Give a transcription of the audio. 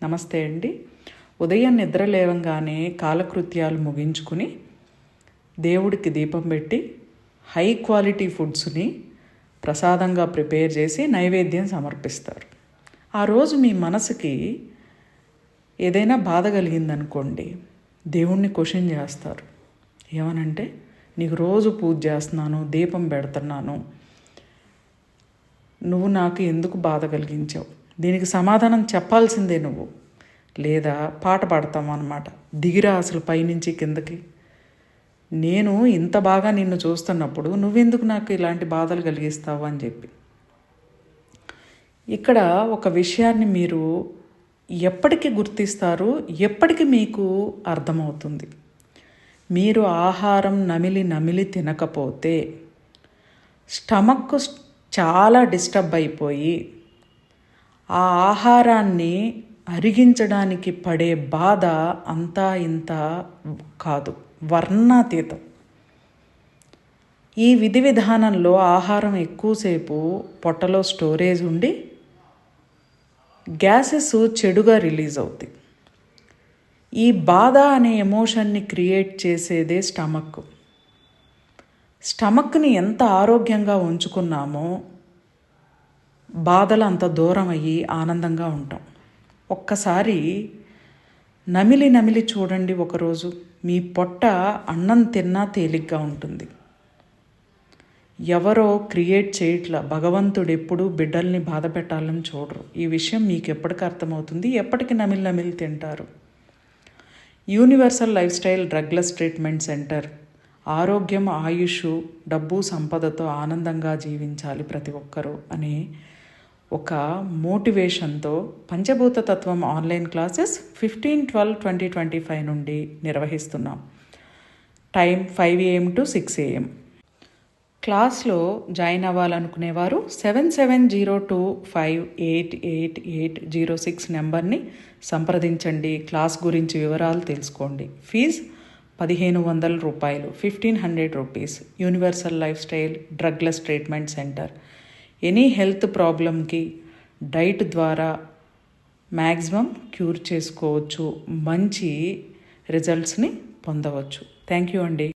నమస్తే అండి. ఉదయం నిద్ర లేవంగానే కాలకృత్యాలు ముగించుకుని దేవుడికి దీపం పెట్టి హై క్వాలిటీ ఫుడ్స్ని ప్రసాదంగా ప్రిపేర్ చేసి నైవేద్యం సమర్పిస్తారు. ఆ రోజు మీ మనసుకి ఏదైనా బాధ కలిగిందనుకోండి, దేవుణ్ణి క్వశ్చన్ చేస్తారు. ఏమనంటే, నీకు రోజు పూజ చేస్తున్నాను, దీపం పెడుతున్నాను, నువ్వు నాకు ఎందుకు బాధ కలిగించావు? దీనికి సమాధానం చెప్పాల్సిందే నువ్వు. లేదా పాట పాడతాం అన్నమాట, దిగిరా అసలు పైనుంచి కిందకి, నేను ఇంత బాగా నిన్ను చూస్తున్నప్పుడు నువ్వెందుకు నాకు ఇలాంటి బాధలు కలిగిస్తావు అని చెప్పి. ఇక్కడ ఒక విషయాన్ని మీరు ఎప్పటికీ గుర్తిస్తారు, ఎప్పటికీ మీకు అర్థమవుతుంది. మీరు ఆహారం నమిలి తినకపోతే స్టమక్ చాలా డిస్టర్బ్ అయిపోయి ఆ ఆహారాన్ని అరిగించడానికి పడే బాధ అంతా ఇంత కాదు, వర్ణాతీతం. ఈ విధి విధానంలో ఆహారం ఎక్కువసేపు పొట్టలో స్టోరేజ్ ఉండి గ్యాసెస్ చెడుగా రిలీజ్ అవుతాయి. ఈ బాధ అనే ఎమోషన్ని క్రియేట్ చేసేదే స్టమక్. స్టమక్ని ఎంత ఆరోగ్యంగా ఉంచుకున్నామో బాధలు అంత దూరం అయ్యి ఆనందంగా ఉంటాం. ఒక్కసారి నమిలి చూడండి ఒకరోజు, మీ పొట్ట అన్నం తిన్నా తేలిగ్గా ఉంటుంది. ఎవరో క్రియేట్ చేయట్లా, భగవంతుడు ఎప్పుడూ బిడ్డల్ని బాధ పెట్టాలని చూడరు. ఈ విషయం మీకు ఎప్పటికి అర్థమవుతుంది, ఎప్పటికి నమిలి తింటారు. Universal lifestyle drugless treatment centre. ఆరోగ్యం, ఆయుష్, డబ్బు, సంపదతో ఆనందంగా జీవించాలి ప్రతి ఒక్కరూ అనే ఒక మోటివేషన్తో పంచభూత తత్వం ఆన్లైన్ క్లాసెస్ 15/12/2025 నుండి నిర్వహిస్తున్నాం. Time 5 AM to 6 AM. క్లాస్లో జాయిన్ అవ్వాలనుకునేవారు 7702588806 నెంబర్ని సంప్రదించండి. క్లాస్ గురించి వివరాలు తెలుసుకోండి. ఫీజు 1500 రూపాయలు, 1500 rupees. Universal lifestyle drugless treatment centre. Any health ప్రాబ్లంకి డైట్ ద్వారా మ్యాక్సిమం క్యూర్ చేసుకోవచ్చు, మంచి రిజల్ట్స్ని పొందవచ్చు. థ్యాంక్ యూ అండి.